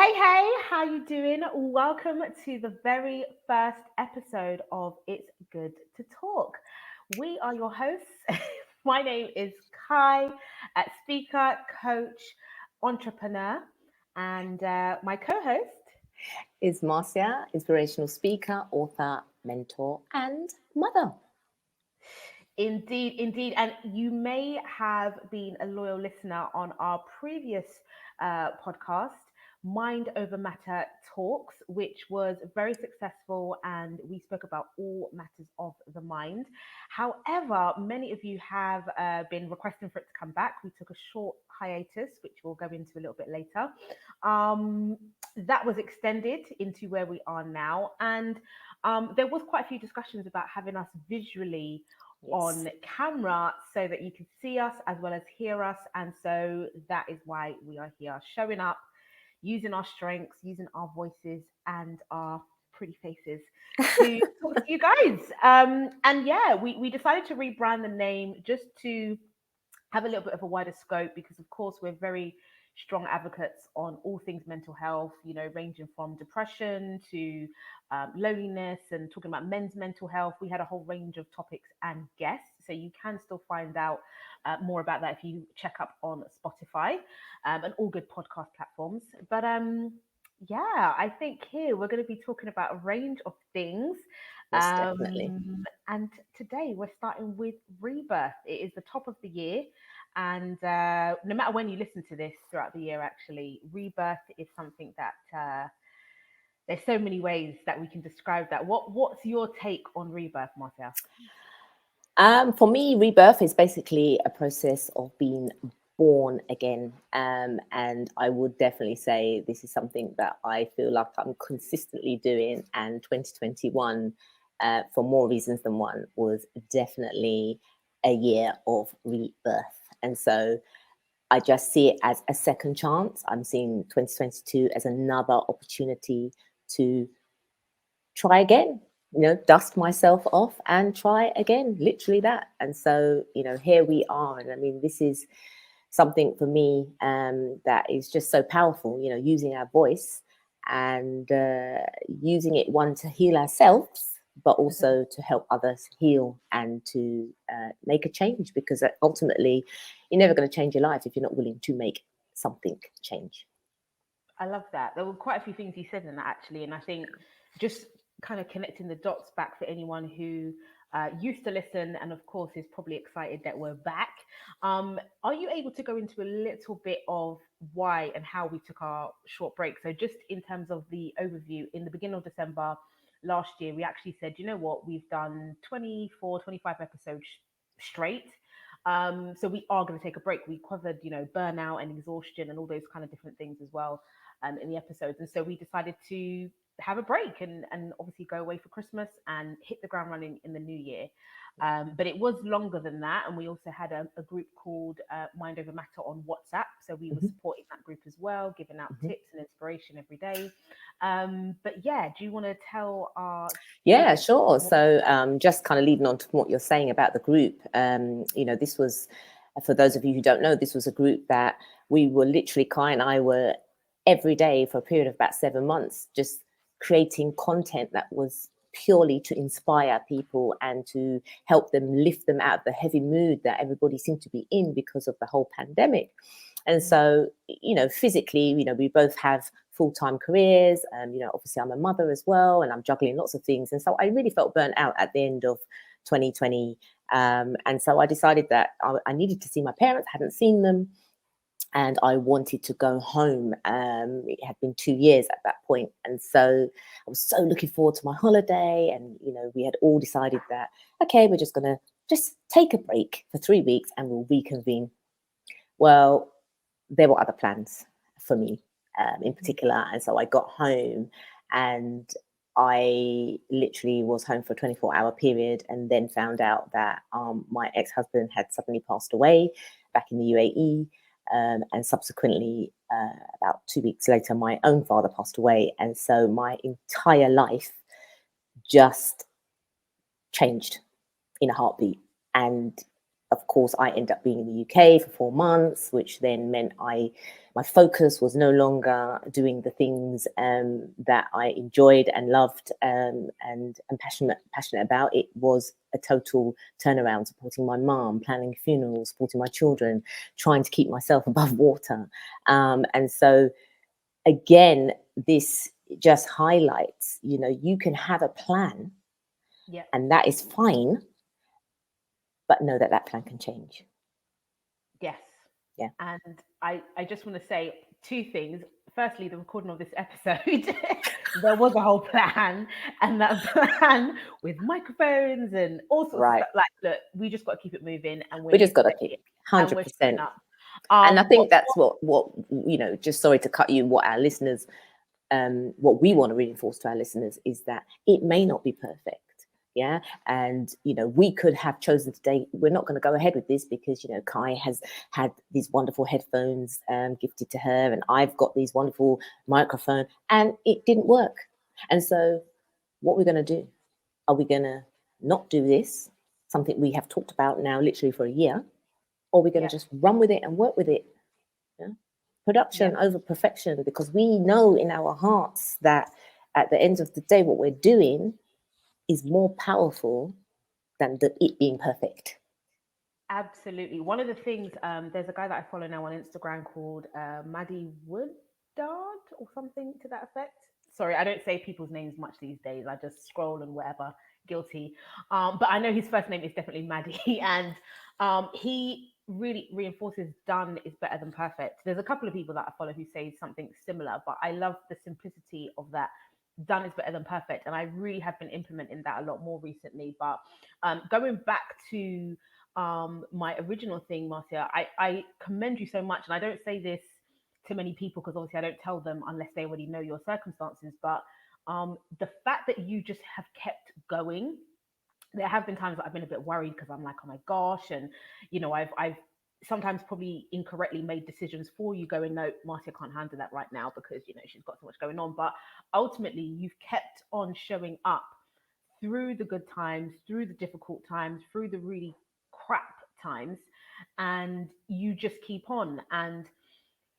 Hey, how you doing? Welcome to the very first episode of It's Good to Talk. We are your hosts. My name is Kai, speaker, coach, entrepreneur, and my co-host. Is Marcia, inspirational speaker, author, mentor, and mother. Indeed. And you may have been a loyal listener on our previous podcast, Mind Over Matter Talks, which was very successful, and we spoke about all matters of the mind. However, many of you have been requesting for it to come back. We took a short hiatus, which we'll go into a little bit later. Um, that was extended into where we are now, and there was quite a few discussions about having us visually Yes, on camera so that you can see us as well as hear us. And so that is why we are here showing up, using our strengths, using our voices and our pretty faces to talk to you guys. And yeah, we decided to rebrand the name just to have a little bit of a wider scope because of course we're very strong advocates on all things mental health, ranging from depression to loneliness and talking about men's mental health. We had a whole range of topics and guests, so you can still find out more about that if you check up on Spotify and all good podcast platforms. But yeah, I think here we're going to be talking about a range of things. most definitely. And today we're starting with Rebirth. It is the top of the year. And no matter when you listen to this throughout the year, actually, Rebirth is something that there's so many ways that we can describe that. What's your take on Rebirth, Marcia? For me, rebirth is basically a process of being born again. And I would definitely say this is something that I feel like I'm consistently doing. And 2021, for more reasons than one, was definitely a year of rebirth. And so I just see it as a second chance. I'm seeing 2022 as another opportunity to try again, dust myself off and try again, literally that. And so, here we are. And I mean, this is something for me that is just so powerful, using our voice and using it, one, to heal ourselves, but Mhm. also to help others heal and to make a change, because ultimately you're never going to change your life if you're not willing to make something change. I love that. There were quite a few things you said in that actually, and I think just kind of connecting the dots back for anyone who used to listen, and of course is probably excited that we're back. Are you able to go into a little bit of why and how we took our short break? So just in terms of the overview, in the beginning of December last year, we actually said, you know what, we've done 24, 25 episodes straight. So we are going to take a break. We covered, burnout and exhaustion and all those kind of different things as well in the episodes. And so we decided to have a break and obviously go away for Christmas and hit the ground running in the new year. But it was longer than that. And we also had a group called Mind Over Matter on WhatsApp. So we were Mhm, supporting that group as well, giving out mhm. tips and inspiration every day. But yeah, do you want to tell our Yeah, audience sure. more about So, that? just kind of leading on to what you're saying about the group, this was, for those of you who don't know, this was a group that we were literally, Kai and I were every day for a period of about 7 months, just creating content that was purely to inspire people and to help them, lift them out of the heavy mood that everybody seemed to be in because of the whole pandemic. And Mm, so, physically, we both have full-time careers. Obviously I'm a mother as well, and I'm juggling lots of things. And so I really felt burnt out at the end of 2020. And so I decided that I needed to see my parents, hadn't seen them, and I wanted to go home. It had been 2 years at that point. And so I was so looking forward to my holiday. And, we had all decided that, okay, we're just going to just take a break for 3 weeks and we'll reconvene. Well, there were other plans for me, in mhm, particular. And so I got home and I literally was home for a 24-hour period, and then found out that my ex-husband had suddenly passed away back in the UAE. And subsequently, about 2 weeks later, my own father passed away. And so my entire life just changed in a heartbeat. And of course, I ended up being in the UK for 4 months, which then meant my focus was no longer doing the things that I enjoyed and loved and passionate about. It was a total turnaround, supporting my mom, planning funerals, supporting my children, trying to keep myself above water. And so, again, this just highlights, you can have a plan, and that is fine, but know that that plan can change. Yes. Yeah. And I just want to say 2 things. Firstly, the recording of this episode, there was a whole plan, and that plan with microphones and all sorts of Right. stuff. Like, look, we just got to keep it moving, and We we're here just got to today, keep and we're showing 100%. up. And I But think that's what just sorry to cut you, what our listeners, what we want to reinforce to our listeners is that it may not be perfect. Yeah. And, we could have chosen today, we're not going to go ahead with this because, Kai has had these wonderful headphones gifted to her, and I've got these wonderful microphone, and it didn't work. And so what we're going to do, are we going to not do this, something we have talked about now literally for a year, or we're going to just run with it and work with it? Yeah? Production over perfection, because we know in our hearts that at the end of the day, what we're doing is more powerful than it being perfect. Absolutely. One of the things, there's a guy that I follow now on Instagram called Maddie Woodard or something to that effect. Sorry, I don't say people's names much these days. I just scroll and whatever, guilty. But I know his first name is definitely Maddie, and he really reinforces done is better than perfect. There's a couple of people that I follow who say something similar, but I love the simplicity of that. Done is better than perfect, and I really have been implementing that a lot more recently. But going back to my original thing, Marcia, I commend you so much, and I don't say this to many people because obviously I don't tell them unless they already know your circumstances, but the fact that you just have kept going. There have been times that I've been a bit worried because I'm like, oh my gosh, and I've sometimes probably incorrectly made decisions for you, going, no, Marcia can't handle that right now because she's got so much going on. But ultimately, you've kept on showing up through the good times, through the difficult times, through the really crap times, and you just keep on. And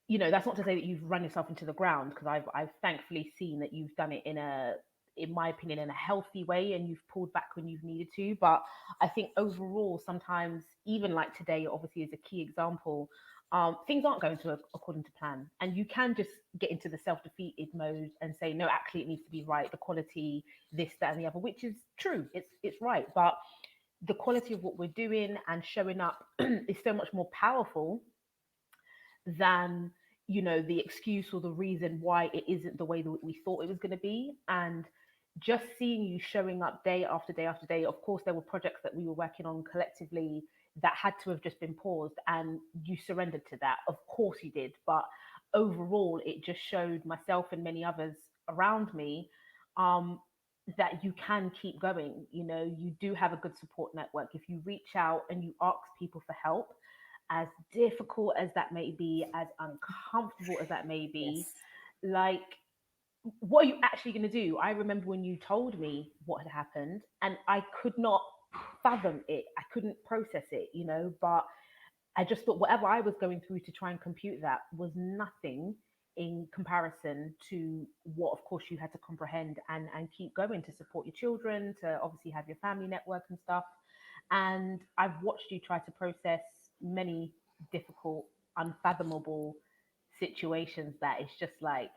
that's not to say that you've run yourself into the ground, because I've thankfully seen that you've done it in my opinion, in a healthy way, and you've pulled back when you've needed to. But I think overall, sometimes, even like today, obviously is a key example, things aren't going to according to plan, and you can just get into the self-defeated mode and say, no, actually it needs to be right, the quality, this, that, and the other, which is true, it's right. But the quality of what we're doing and showing up is so much more powerful than the excuse or the reason why it isn't the way that we thought it was going to be. And just seeing you showing up day after day after day, of course there were projects that we were working on collectively that had to have just been paused, and you surrendered to that, of course you did. But overall it just showed myself and many others around me, that you can keep going. You do have a good support network. If you reach out and you ask people for help, as difficult as that may be, as uncomfortable as that may be, like, what are you actually going to do? I remember when you told me what had happened, and I could not fathom it. I couldn't process it, but I just thought whatever I was going through to try and compute that was nothing in comparison to what, of course, you had to comprehend and keep going to support your children, to obviously have your family network and stuff. And I've watched you try to process many difficult, unfathomable situations that it's just like,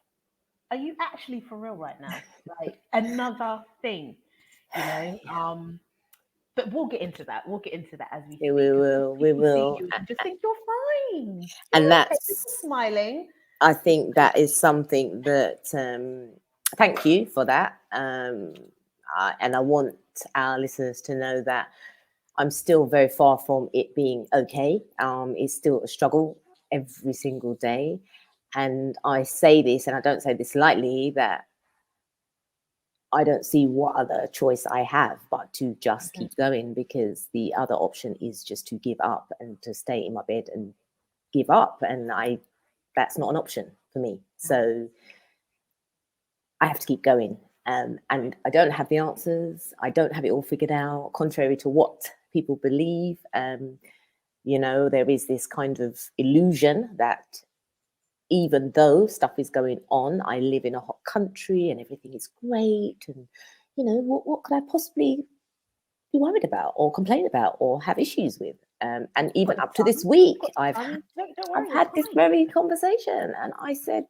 are you actually for real right now? Like, another thing, you know? But we'll get into that. We'll get into that as we Yeah, speak. we 'Cause will. We people see will. you and just think you're fine. And You're okay. You're that's, smiling. I think that is something that, thank you for that. And I want our listeners to know that I'm still very far from it being okay. It's still a struggle every single day. And I say this, and I don't say this lightly, that I don't see what other choice I have but to just keep going, because the other option is just to give up and to stay in my bed and give up. And that's not an option for me. So I have to keep going. And I don't have the answers. I don't have it all figured out, contrary to what people believe. There is this kind of illusion that even though stuff is going on, I live in a hot country and everything is great, and what could I possibly be worried about or complain about or have issues with? And You've got even the up to this sun. week, You've got I've the sun. Don't I've worry, you're had this fine. very conversation, and I said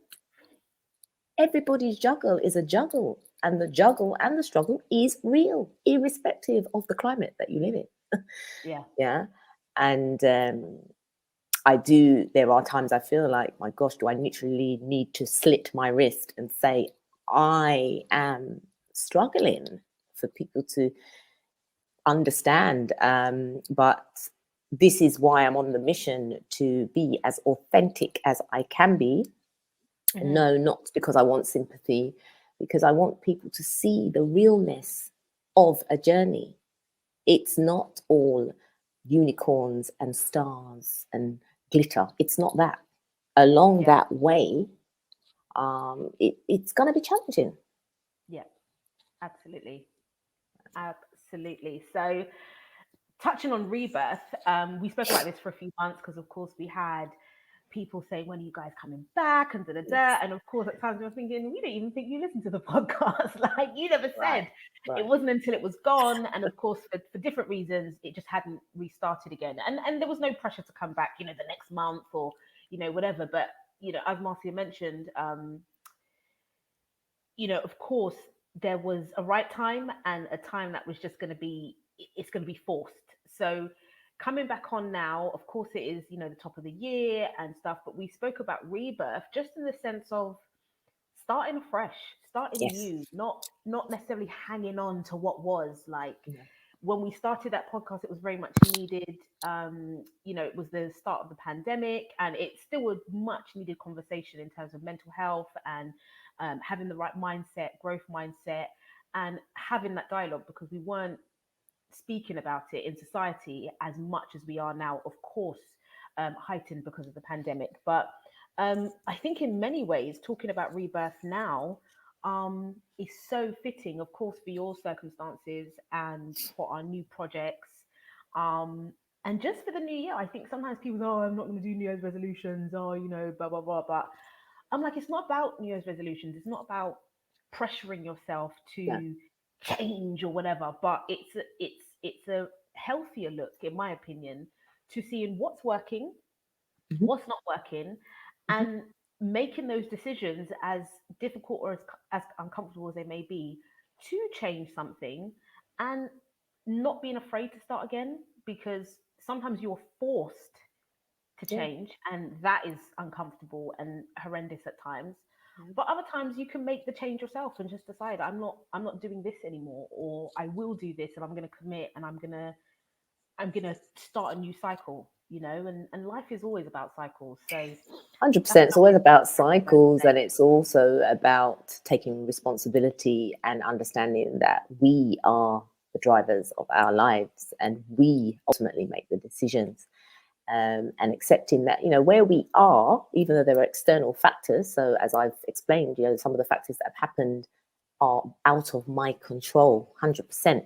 everybody's juggle is a juggle, and the juggle and the struggle is real, irrespective of the climate that you live in. Yeah. Yeah, and there are times I feel like, my gosh, do I literally need to slit my wrist and say, I am struggling, for people to understand. But this is why I'm on the mission to be as authentic as I can be. Mm-hmm. No, not because I want sympathy, because I want people to see the realness of a journey. It's not all unicorns and stars and glitter. It's not that. Along Yeah. that way, it's going to be challenging. Yeah. Absolutely. Absolutely. So, touching on Rebirth, we spoke about this for a few months because, of course, we had people saying, "When are you guys coming back?" and da da da. Yes. And of course, at times we were thinking, "We don't even think you listened to the podcast. Like, you never Right. said." It Right. wasn't until it was gone, and of course, for different reasons, it just hadn't restarted again. And there was no pressure to come back, the next month or whatever. But as Marcia mentioned, of course, there was a right time and a time that was just going to be, it's going to be forced. So coming back on now, of course, it is, the top of the year and stuff, but we spoke about rebirth just in the sense of starting fresh, starting Yes. new, not necessarily hanging on to what was like. Yeah. When we started that podcast, it was very much needed. It was the start of the pandemic, and it's still a much needed conversation in terms of mental health and having the right mindset, growth mindset, and having that dialogue, because we weren't speaking about it in society as much as we are now, of course, heightened because of the pandemic. But I think in many ways, talking about rebirth now is so fitting, of course, for your circumstances and for our new projects. Um, and just for the new year, I think sometimes people, oh, I'm not going to do New Year's resolutions, or, blah, blah, blah. But I'm like, it's not about New Year's resolutions. It's not about pressuring yourself Yeah. to change or whatever. But it's a healthier look, in my opinion, to seeing what's working, Mhm. what's not working, Mhm. and making those decisions, as difficult or as uncomfortable as they may be, to change something, and not being afraid to start again, because sometimes you're forced to Yeah. change, and that is uncomfortable and horrendous at times. Yeah. But other times you can make the change yourself and just decide, I'm not doing this anymore, or I will do this, and I'm going to commit, and I'm gonna start a new cycle, and life is always about cycles. So that's 100%. It's how I always about remember cycles, today. and it's also about taking responsibility and understanding that we are the drivers of our lives and we ultimately make the decisions. And accepting that, where we are, even though there are external factors. So, as I've explained, some of the factors that have happened are out of my control, 100%.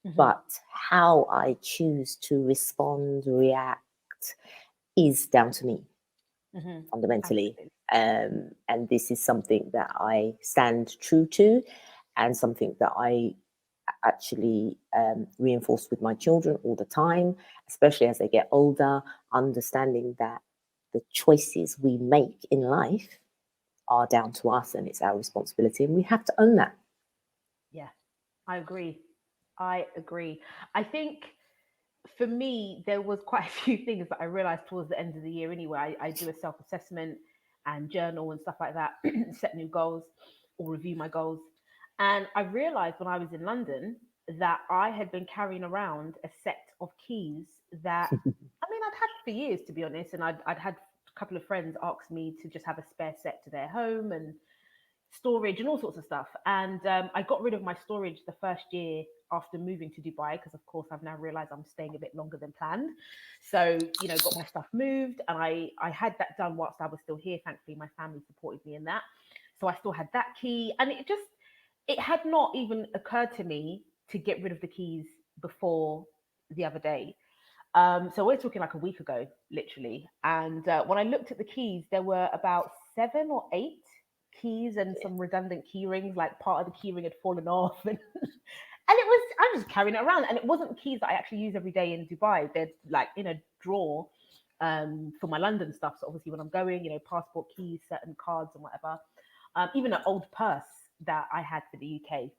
Hmm. But how I choose to respond, react, is down to me, Hmm. fundamentally. Absolutely. And this is something that I stand true to, and something that I actually reinforce with my children all the time, especially as they get older, understanding that the choices we make in life are down to us and it's our responsibility, and we have to own that. Yeah, I agree. I agree. I think for me, there was quite a few things that I realized towards the end of the year anyway. I do a self assessment and journal and stuff like that, set new goals or review my goals. And I realized when I was in London that I had been carrying around a set of keys that, I mean, I'd had for years, to be honest. And I'd had a couple of friends ask me to just have a spare set to their home, and storage and all sorts of stuff. And I got rid of my storage the first year after moving to Dubai, because of course I've now realized I'm staying a bit longer than planned. So, got my stuff moved, and I had that done whilst I was still here. Thankfully, my family supported me in that. So I still had that key, and it had not even occurred to me to get rid of the keys before the other day. So we're talking like a week ago, literally. And when I looked at the keys, there were about 7 or 8 keys and some redundant key rings. Like part of the key ring had fallen off, and it was I was just carrying it around, and it wasn't keys that I actually use every day in Dubai. They're like in a drawer for my London stuff. So obviously when I'm going, passport keys, certain cards and whatever. Even an old purse that I had for the UK.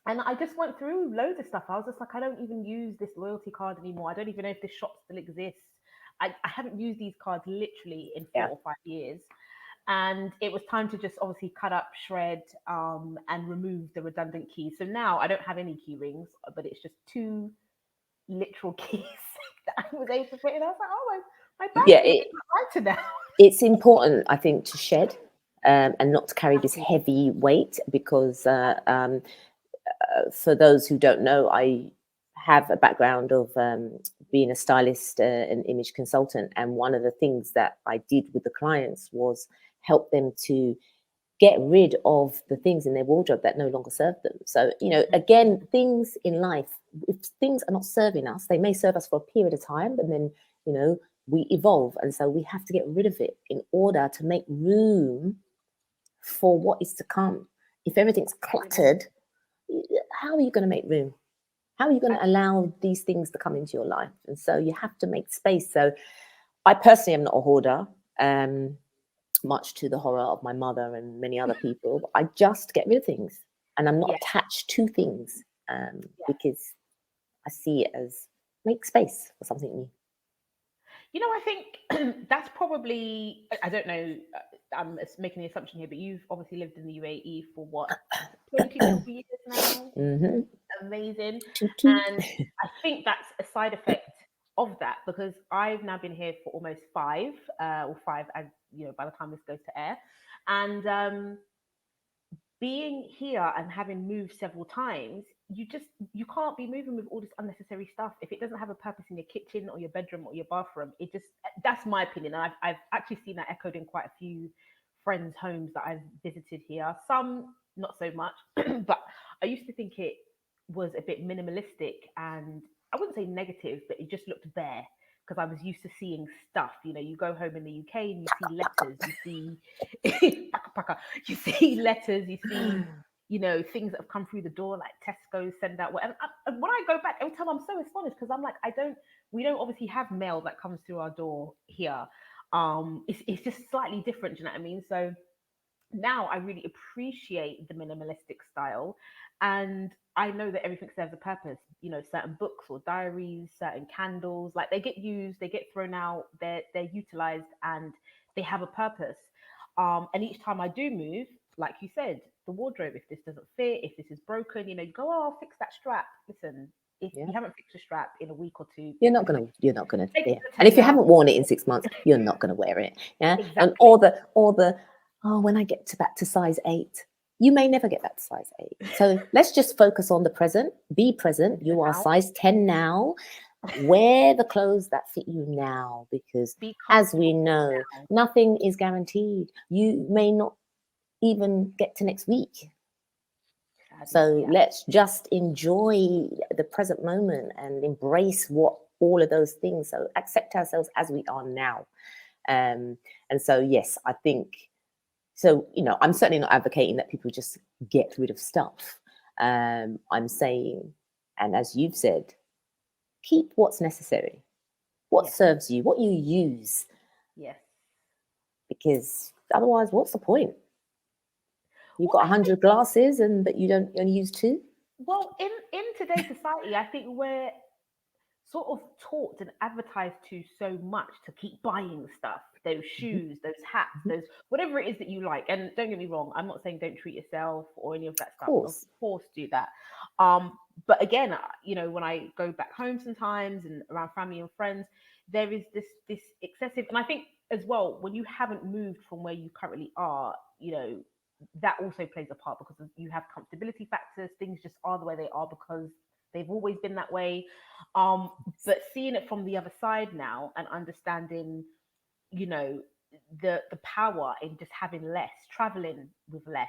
And I just went through loads of stuff. I was just like, I don't even use this loyalty card anymore. I don't even know if this shop still exists. I haven't used these cards literally in Yeah. 4 or 5 years. And it was time to just obviously cut up, shred, and remove the redundant keys. So now I don't have any key rings, but it's just 2 literal keys that I was able to put in. I was like, oh, my Yeah, bag is lighter now. it's important, I think, to shed and not to carry this Absolutely. heavy weight, because for those who don't know, I have a background of being a stylist and image consultant. And one of the things that I did with the clients was help them to get rid of the things in their wardrobe that no longer serve them. So, again, things in life, if things are not serving us, they may serve us for a period of time, and then, we evolve. And so we have to get rid of it in order to make room for what is to come. If everything's cluttered, how are you going to make room? How are you going to allow these things to come into your life? And so you have to make space. So I personally am not a hoarder, much to the horror of my mother and many other people. I just get rid of things, and I'm not Yeah. attached to things, because I see it as make space for something new. I think that's probably, I don't know, I'm making the assumption here, but you've obviously lived in the UAE for what, 20 odd years now? Mm-hmm. Amazing. Toot, toot. And I think that's a side effect of that, because I've now been here for almost 5, or 5, as by the time this goes to air. And being here and having moved several times, you can't be moving with all this unnecessary stuff if it doesn't have a purpose in your kitchen or your bedroom or your bathroom. It just That's my opinion, and I've actually seen that echoed in quite a few friends' homes that I've visited here. Some not so much, but I used to think it was a bit minimalistic, and I wouldn't say negative, but it just looked bare because I was used to seeing stuff. You go home in the UK and you see letters, you see you see letters, you see things that have come through the door, like Tesco send out whatever. And when I go back every time, I'm so astonished, because I'm like, we don't obviously have mail that comes through our door here. It's just slightly different, do you know what I mean? So now I really appreciate the minimalistic style, and I know that everything serves a purpose. Certain books or diaries, certain candles, like they get used, they get thrown out, they're utilized, and they have a purpose. And each time I do move, like you said, the wardrobe, if this doesn't fit, if this is broken, you go, oh, I'll fix that strap. Listen, if Yeah. you haven't fixed a strap in a week or two, You're not gonna. take Yeah. it to And if you tailor. haven't worn it in 6 months, you're not gonna wear it. Yeah. And Exactly. or the oh, when I get back to size 8, you may never get back to size 8. So let's just focus on the present. Be present. You are Now, size 10 now. Wear the clothes that fit you now, because be as we comfortable know, now. nothing is guaranteed. You may not even get to next week. Sadly, So yeah. let's just enjoy the present moment and embrace what all of those things. So accept ourselves as we are now. And so, yes, I think so. I'm certainly not advocating that people just get rid of stuff. I'm saying, and as you've said, keep what's necessary, what Yes. serves you, what you use, Yes. because otherwise, what's the point? You've Well, got I think, 100 glasses, but you don't only use 2. well, in today's society, I think we're sort of taught and advertised to so much to keep buying stuff, those Mhm, shoes, those hats, mhm. those whatever it is that you like. And don't get me wrong, I'm not saying don't treat yourself or any of that Of stuff. Of course. course, do that. But again, when I go back home sometimes and around family and friends, there is this excessive, and I think as well, when you haven't moved from where you currently are, that also plays a part, because you have comfortability factors. Things just are the way they are because they've always been that way. um but seeing it from the other side now and understanding, you know the power in just having less, traveling with less,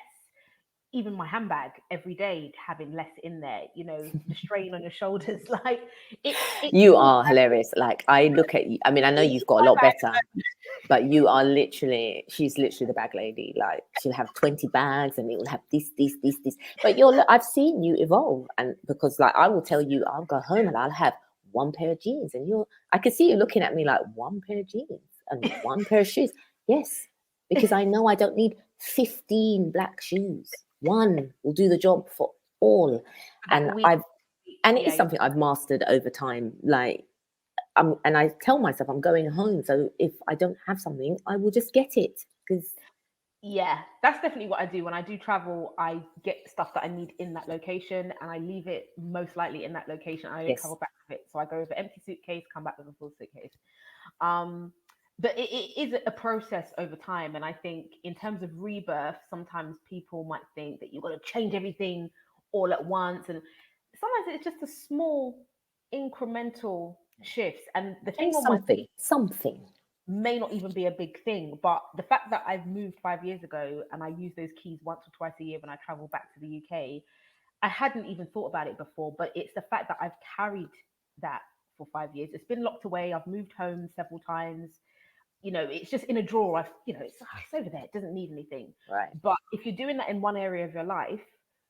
even my handbag every day having less in there, you know, the strain on your shoulders, like it You feels are hilarious. Like, I look at you. I mean, I know like you've got a my lot bag. better, but you are literally, she's literally the bag lady. Like, she'll have 20 bags and it will have this. But I've seen you evolve. And because, like, I will tell you, I'll go home and I'll have one pair of jeans. And I can see you looking at me like, one pair of jeans and one pair of shoes. Yes, because I know I don't need 15 black shoes. One will do the job for all. That And week, it is yeah, something I've mastered over time. Like, and I tell myself I'm going home, so if I don't have something, I will just get it because yeah, that's definitely what I do. When I do travel, I get stuff that I need in that location and I leave it most likely in that location. I don't yes, travel back with it. So I go with an empty suitcase, come back with a full suitcase. Um, but it is a process over time. And I think in terms of rebirth, sometimes people might think that you've got to change everything all at once. And sometimes it's just a small incremental shifts. And the thing change on my something. may not even be a big thing, but the fact that I've moved 5 years ago and I use those keys once or twice a year when I travel back to the UK, I hadn't even thought about it before, but it's the fact that I've carried that for 5 years. It's been locked away. I've moved home several times. You know, it's just in a drawer. It's over there. It doesn't need anything. Right, But if you're doing that in one area of your life,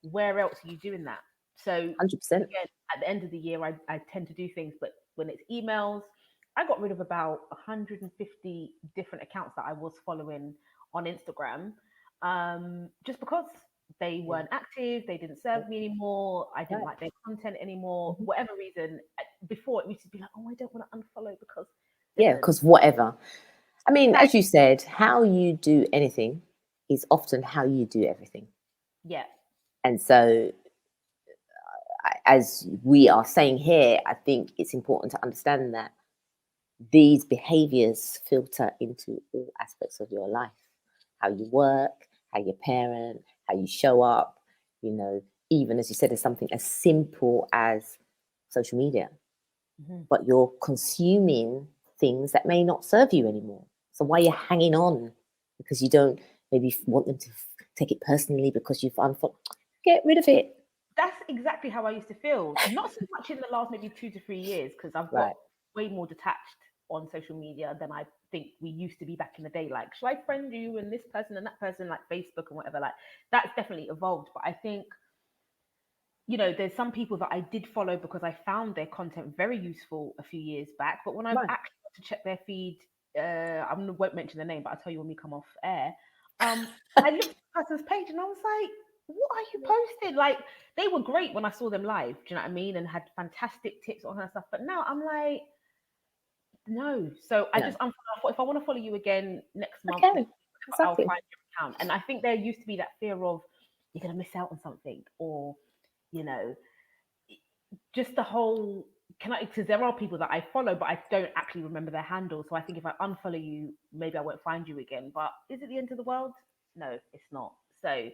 where else are you doing that? So 100%. again, at the end of the year, I tend to do things, but when it's emails, I got rid of about 150 different accounts that I was following on Instagram, just because they Yeah, weren't active, they didn't yeah, serve me anymore, I didn't right. like their content anymore, Mhm. whatever reason. Before it used to be like, oh, I don't want to unfollow because Yeah, listen, because whatever. I mean, exactly, as you said, how you do anything is often how you do everything. yeah, And so, as we are saying here, I think it's important to understand that these behaviors filter into all aspects of your life: how you work, how you parent, how you show up, you know, even as you said, as something as simple as social media, mhm, but you're consuming things that may not serve you anymore. So why you're hanging on because you don't maybe want them to take it personally because you've unfollowed, get rid of it. that's exactly how I used to feel. Not so much in the last maybe 2 to 3 years, because I've got Right. way more detached on social media than I think we used to be back in the day. Like, should I friend you and this person and that person, like Facebook and whatever? Like, that's definitely evolved. But I think, you know, there's some people that I did follow because I found their content very useful a few years back. But when I've Right. actually got to check their feed, won't mention the name, but I'll tell you when we come off air. I looked at the person's page and I was like, what are you posting? Like, they were great when I saw them live, do you know what I mean? And had fantastic tips on her stuff. But now I'm like, no. So I No. just unfollowed. I thought if I want to follow you again next month, Okay. next week, I'll Exactly. find your account. And I think there used to be that fear of you're gonna miss out on something, or you know, just the whole can I because there are people that I follow but I don't actually remember their handle. So I think if I unfollow you, maybe I won't find you again. But is it the end of the world? No, it's not. So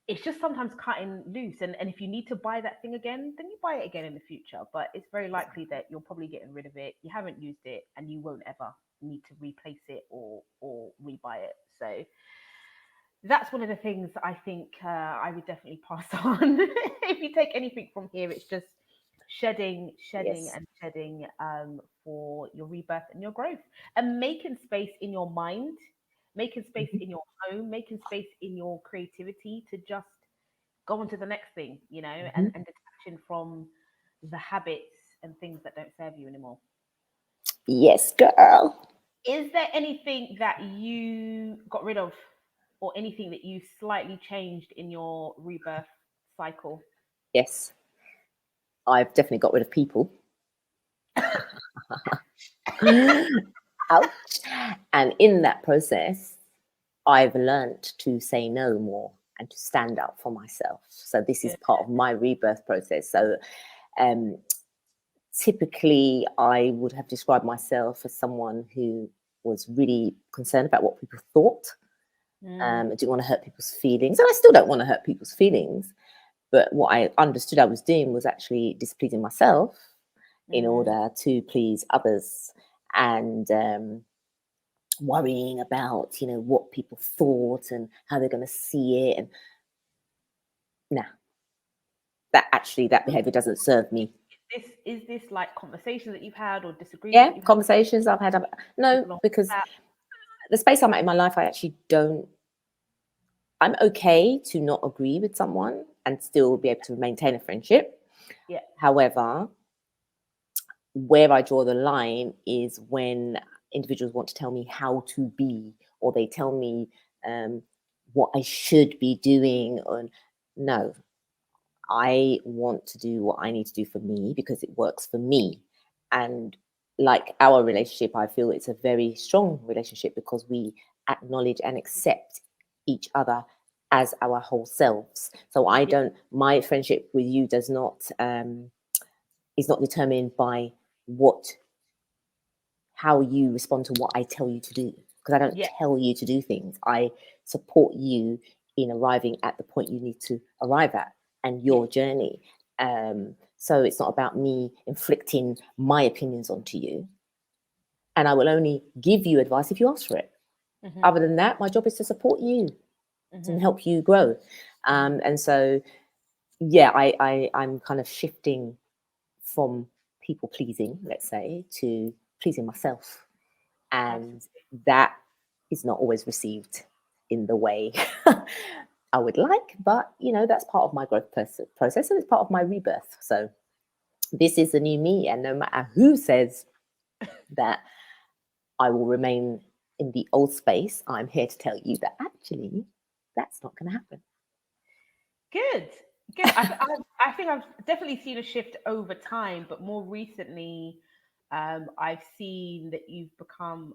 it's just sometimes cutting loose. And if you need to buy that thing again, then you buy it again in the future. But it's very likely that you're probably getting rid of it. You haven't used it and you won't ever need to replace it or rebuy it. So that's one of the things I think I would definitely pass on. If you take anything from here, it's just shedding, Yes. and shedding for your rebirth and your growth, and making space in your mind, making space Mhm. in your home, making space in your creativity to just go on to the next thing, you know, Mhm. and detaching from the habits and things that don't serve you anymore. Yes, girl. Is there anything that you got rid of or anything that you slightly changed in your rebirth cycle? Yes. I've definitely got rid of people. Ouch. And in that process, I've learnt to say no more and to stand up for myself. So this is Good. part of my rebirth process. So um, typically, I would have described myself as someone who was really concerned about what people thought. Mm, I didn't want to hurt people's feelings, and I still don't want to hurt people's feelings. But what I understood I was doing was actually displeasing myself in mm, order to please others, and worrying about what people thought and how they're going to see it. And nah, that behavior doesn't serve me. Is this like conversations that you've had or disagreements Yeah, that you've had conversations I've had. No, along because that? the space I'm at in my life, I actually don't. I'm okay to not agree with someone and still be able to maintain a friendship. Yeah. However, where I draw the line is when individuals want to tell me how to be, or they tell me um, what I should be doing. Or no, I want to do what I need to do for me because it works for me. And like our relationship, I feel it's a very strong relationship because we acknowledge and accept each other as our whole selves. So I Yeah. don't, my friendship with you does not, is not determined by what, how you respond to what I tell you to do. Because I don't Yeah. tell you to do things. I support you in arriving at the point you need to arrive at and Yeah. your journey. So it's not about me inflicting my opinions onto you. And I will only give you advice if you ask for it. Hmm. Other than that, my job is to support you and Hmm. help you grow. Hmm. And so, yeah, I'm kind of shifting from people pleasing, let's say, to pleasing myself. And Absolutely. that is not always received in the way I would like, but that's part of my growth process and it's part of my rebirth. So this is the new me, and no matter who says that I will remain in the old space, I'm here to tell you that actually that's not going to happen. Good. Good. I think I've definitely seen a shift over time, but more recently, I've seen that you've become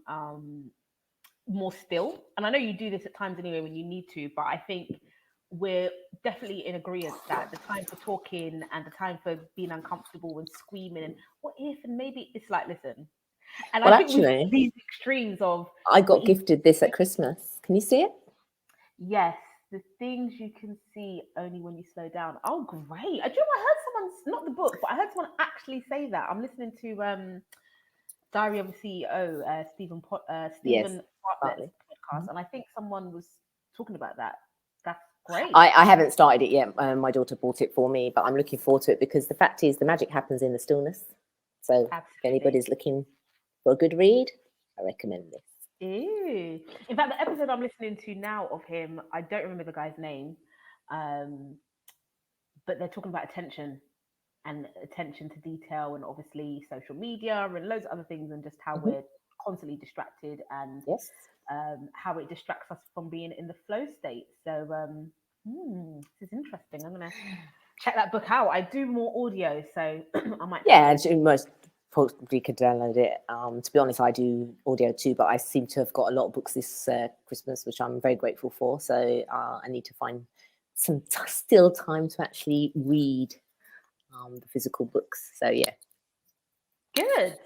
more still. And I know you do this at times anyway when you need to, but I think we're definitely in agreement that the time for talking and the time for being uncomfortable and screaming and what if and maybe it's like, listen. And I Well, think we've got actually, these extremes of I we're got gifted this at Christmas. Can you see it? yes, the things you can see only when you slow down. Oh, great! I do. You know, I heard someone, not the book, but I heard someone actually say that. I'm listening to Diary of a CEO, Yes, Stephen Bartlett's partly. podcast, Mhm. and I think someone was talking about that. That's great. I haven't started it yet. My daughter bought it for me, but I'm looking forward to it because the fact is the magic happens in the stillness. So if Absolutely. anybody's looking for a good read, I recommend this. Ew. In fact, the episode I'm listening to now of him, I don't remember the guy's name, um, but they're talking about attention and attention to detail and obviously social media and loads of other things and just how Mhm. we're constantly distracted and Yes. how it distracts us from being in the flow state. So this is interesting. I'm gonna check that book out. I do more audio, so I might try Yeah, and and most probably could download it. To be honest, I do audio too, but I seem to have got a lot of books this Christmas, which I'm very grateful for. So I need to find some still time to actually read the physical books. So yeah. good,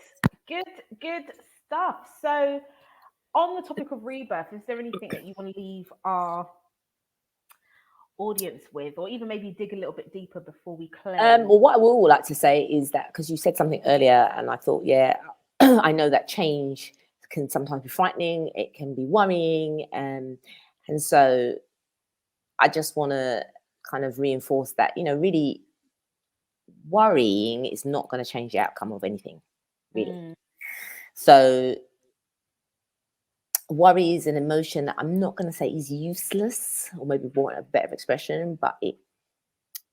good, good stuff. So on the topic of rebirth, is there anything that you want to leave our audience with, or even maybe dig a little bit deeper before we close? Well, what I would like to say is that because you said something earlier, and I thought, yeah, I know that change can sometimes be frightening, it can be worrying, and so I just want to kind of reinforce that, really worrying is not going to change the outcome of anything, really. Mm, So worry is an emotion that I'm not going to say is useless, or maybe want a better expression, but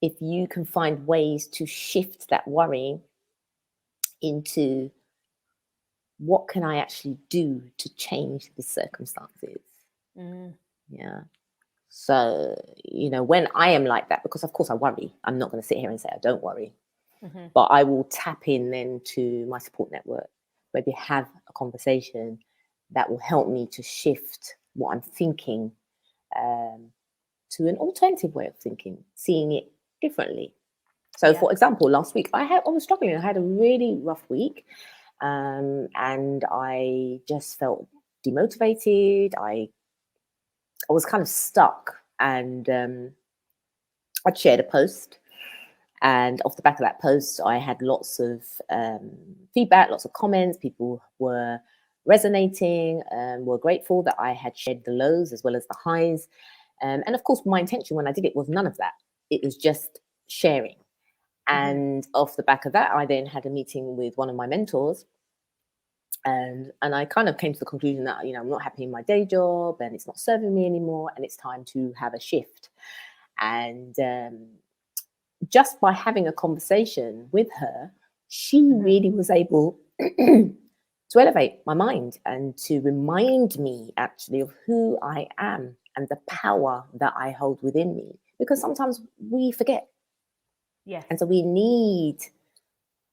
if you can find ways to shift that worry into what can I actually do to change the circumstances? mm, Yeah. So, when I am like that, because of course I worry, I'm not going to sit here and say I don't worry, hmm. but I will tap in then to my support network, maybe have a conversation that will help me to shift what I'm thinking um, to an alternative way of thinking, seeing it differently. So, Yeah. for example, last week I was struggling. I had a really rough week, and I just felt demotivated. I was kind of stuck, and I'd shared a post, and off the back of that post, I had lots of feedback, lots of comments. People were resonating and were grateful that I had shared the lows as well as the highs. And of course, my intention when I did it was none of that. it was just sharing. And off the back of that, I then had a meeting with one of my mentors, and I kind of came to the conclusion that, I'm not happy in my day job and it's not serving me anymore, and it's time to have a shift. And just by having a conversation with her, she really was able to elevate my mind and to remind me actually of who I am and the power that I hold within me, because sometimes we forget. Yes. And so we need,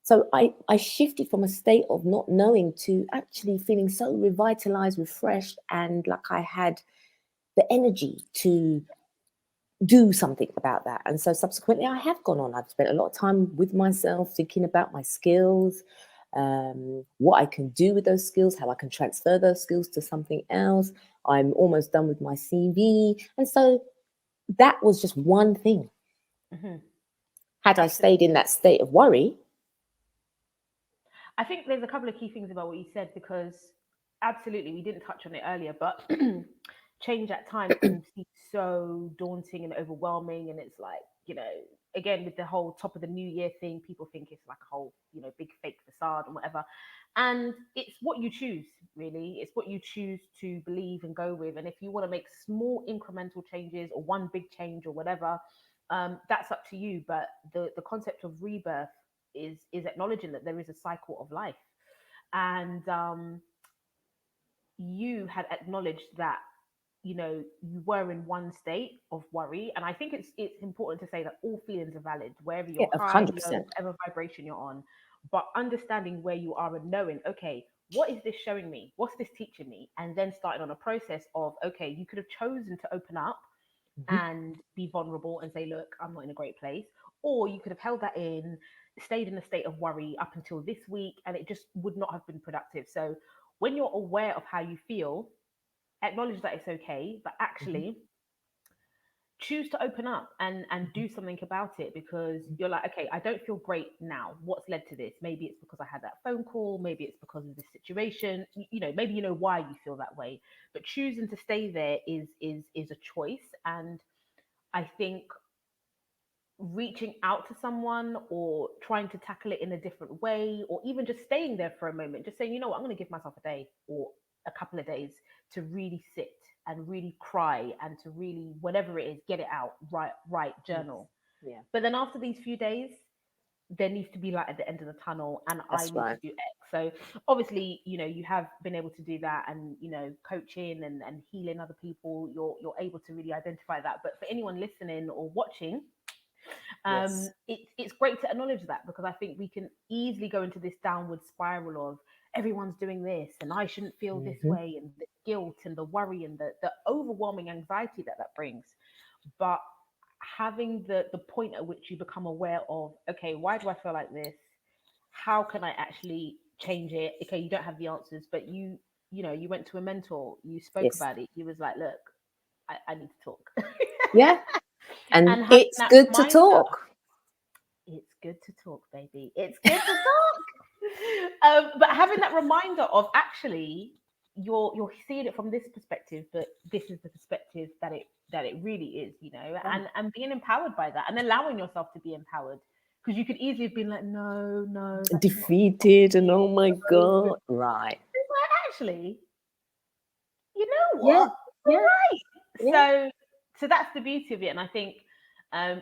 so I shifted from a state of not knowing to actually feeling so revitalized, refreshed, and like I had the energy to do something about that. And so subsequently I have gone on. I've spent a lot of time with myself, thinking about my skills, what I can do with those skills, how I can transfer those skills to something else. I'm almost done with my CV. And so that was just one thing. Had I stayed in that state of worry, I think there's a couple of key things about what you said, because absolutely, we didn't touch on it earlier, but change at times can seem so daunting and overwhelming. And it's like, again, with the whole top of the new year thing, people think it's like a whole, big fake facade and whatever. And it's what you choose, really. It's what you choose to believe and go with. And if you want to make small incremental changes or one big change or whatever, that's up to you. But the concept of rebirth is acknowledging that there is a cycle of life. And you had acknowledged that you were in one state of worry. And I think it's important to say that all feelings are valid, wherever you're of high, 100%. low, whatever vibration you're on. But understanding where you are and knowing, okay, what is this showing me, what's this teaching me, and then starting on a process of, okay, you could have chosen to open up and be vulnerable and say, look, I'm not in a great place. Or you could have held that in, stayed in a state of worry up until this week, and it just would not have been productive. So when you're aware of how you feel, acknowledge that it's okay, but actually choose to open up and do something about it, because you're like, okay, I don't feel great now. What's led to this? Maybe it's because I had that phone call. Maybe it's because of this situation. Maybe you know why you feel that way. But choosing to stay there is a choice. And I think reaching out to someone or trying to tackle it in a different way, or even just staying there for a moment, just saying, you know what, I'm going to give myself a day or a couple of days to really sit and really cry and to really, whatever it is, get it out, write, journal. Yeah, But then after these few days, there needs to be light at the end of the tunnel, and I that's need right. to do X. So obviously, you have been able to do that, and coaching and healing other people, you're able to really identify that. But for anyone listening or watching, Yes. it's great to acknowledge that, because I think we can easily go into this downward spiral of everyone's doing this and I shouldn't feel this way, and the guilt and the worry and the overwhelming anxiety that brings. But having the point at which you become aware of, okay, why do I feel like this? How can I actually change it? Okay, you don't have the answers, but you went to a mentor, you spoke Yes. about it, you was like, look, I need to talk. Yeah. And And having it's that good to reminder, talk. it's good to talk, baby. It's good to talk. But having that reminder of, actually, you're seeing it from this perspective, but this is the perspective that it really is, and being empowered by that, and allowing yourself to be empowered, because you could easily have been like, no, that's not Defeated and oh my so good. God. Right. It's like, actually, you know Yeah. what? All Yeah. right. Yeah. So that's the beauty of it. And I think,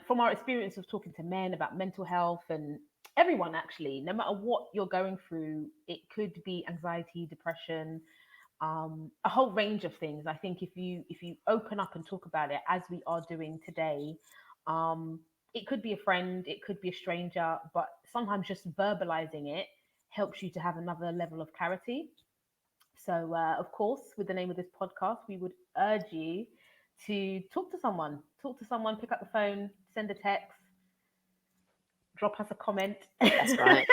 from our experience of talking to men about mental health, and everyone, actually, no matter what you're going through, it could be anxiety, depression, a whole range of things. I think if you open up and talk about it, as we are doing today, it could be a friend, it could be a stranger, but sometimes just verbalizing it helps you to have another level of clarity. So, of course, with the name of this podcast, we would urge you to talk to someone, pick up the phone, send a text, drop us a comment. That's right.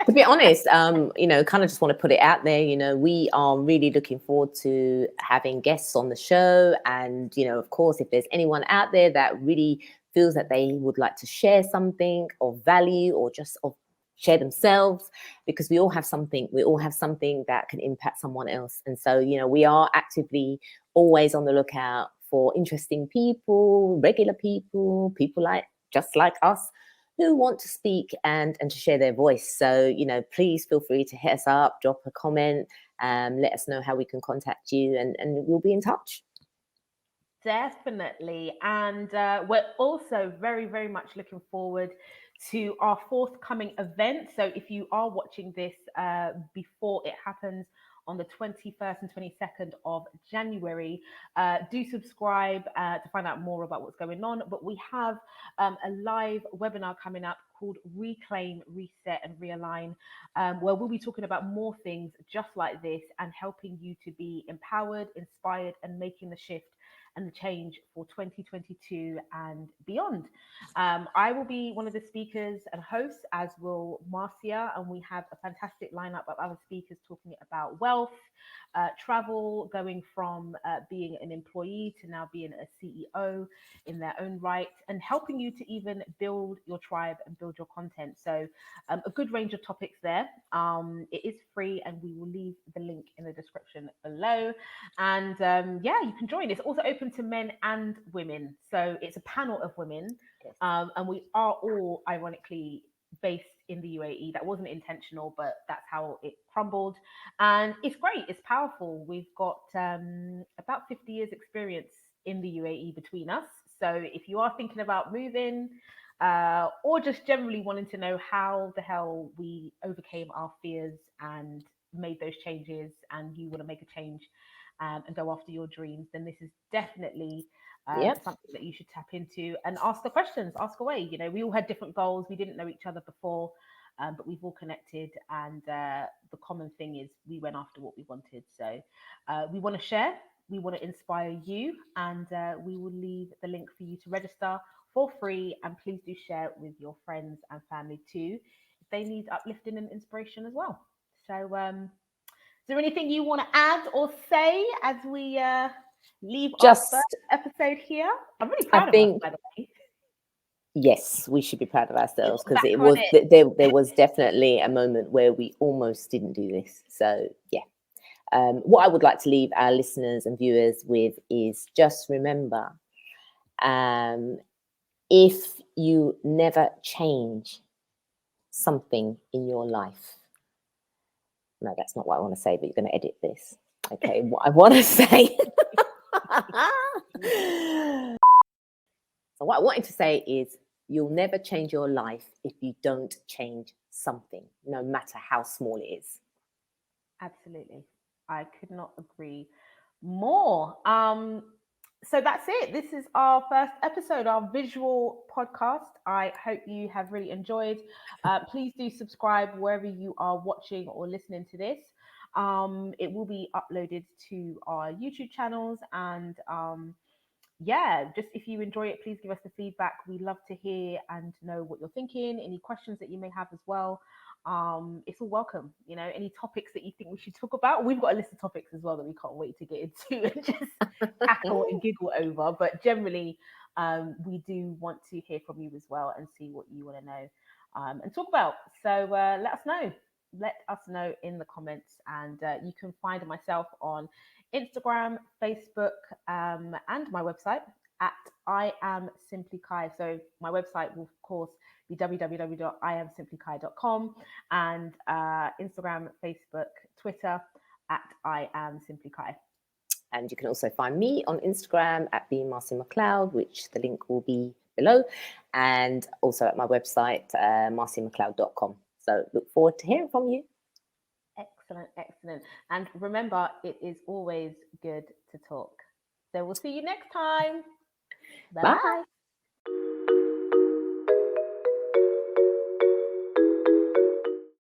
To be honest, kind of just want to put it out there. We are really looking forward to having guests on the show. And, of course, if there's anyone out there that really feels that they would like to share something of value, or just share themselves, because we all have something that can impact someone else. And so, we are actively always on the lookout for interesting people, regular people, people just like us, who want to speak and to share their voice. So, you know, please feel free to hit us up, drop a comment, let us know how we can contact you, and we'll be in touch. Definitely. And we're also very, very much looking forward to our forthcoming event. So if you are watching this before it happens on the 21st and 22nd of January, do subscribe to find out more about what's going on. But we have a live webinar coming up called Reclaim, Reset and Realign, where we'll be talking about more things just like this and helping you to be empowered, inspired, and making the shift and the change for 2022 and beyond. I will be one of the speakers and hosts, as will Marcia, and we have a fantastic lineup of other speakers talking about wealth, travel, going from being an employee to now being a CEO in their own right, and helping you to even build your tribe and build your content. So a good range of topics there. It is free, and we will leave the link in the description below. And yeah, you can join. It's also open to men and women. So it's a panel of women. Yes. And we are all ironically based in the UAE. That wasn't intentional, but that's how it crumbled. And it's great. It's powerful. We've got about 50 years experience in the UAE between us. So if you are thinking about moving, or just generally wanting to know how the hell we overcame our fears and made those changes, and you want to make a change and go after your dreams, then this is definitely something that you should tap into and ask the questions, ask away. You know, we all had different goals. We didn't know each other before, but we've all connected. And the common thing is we went after what we wanted. So we want to share, we want to inspire you, and we will leave the link for you to register for free. And please do share it with your friends and family too, if they need uplifting and inspiration as well. So is there anything you want to add or say as we leave our first episode here? I'm really proud of us, by the way. Yes, we should be proud of ourselves, because Back it on was it. there was definitely a moment where we almost didn't do this. So yeah, what I would like to leave our listeners and viewers with is just remember, if you never change something in your life, no, that's not what I want to say, but you're going to edit this. Okay, what I want to say. So what I wanted to say is, you'll never change your life if you don't change something, no matter how small it is. Absolutely. I could not agree more. So that's it. This is our first episode, our visual podcast. I hope you have really enjoyed. Please do subscribe wherever you are watching or listening to this. It will be uploaded to our YouTube channels, and yeah, just if you enjoy it, please give us the feedback. We love to hear and know what you're thinking, any questions that you may have as well. It's all welcome. You know, any topics that you think we should talk about, we've got a list of topics as well that we can't wait to get into and just tackle and giggle over. But generally, we do want to hear from you as well and see what you want to know and talk about. So let us know in the comments. And you can find myself on Instagram, Facebook, and my website at I Am Simply Kai. So my website will, of course, be www.iamsimplykai.com, and Instagram, Facebook, Twitter at I Am Simply Kai. And you can also find me on Instagram at Marcia McLeod, which the link will be below, and also at my website, marciamcleod.com. So look forward to hearing from you. Excellent, excellent. And remember, it is always good to talk. So we'll see you next time. Bye-bye. Bye.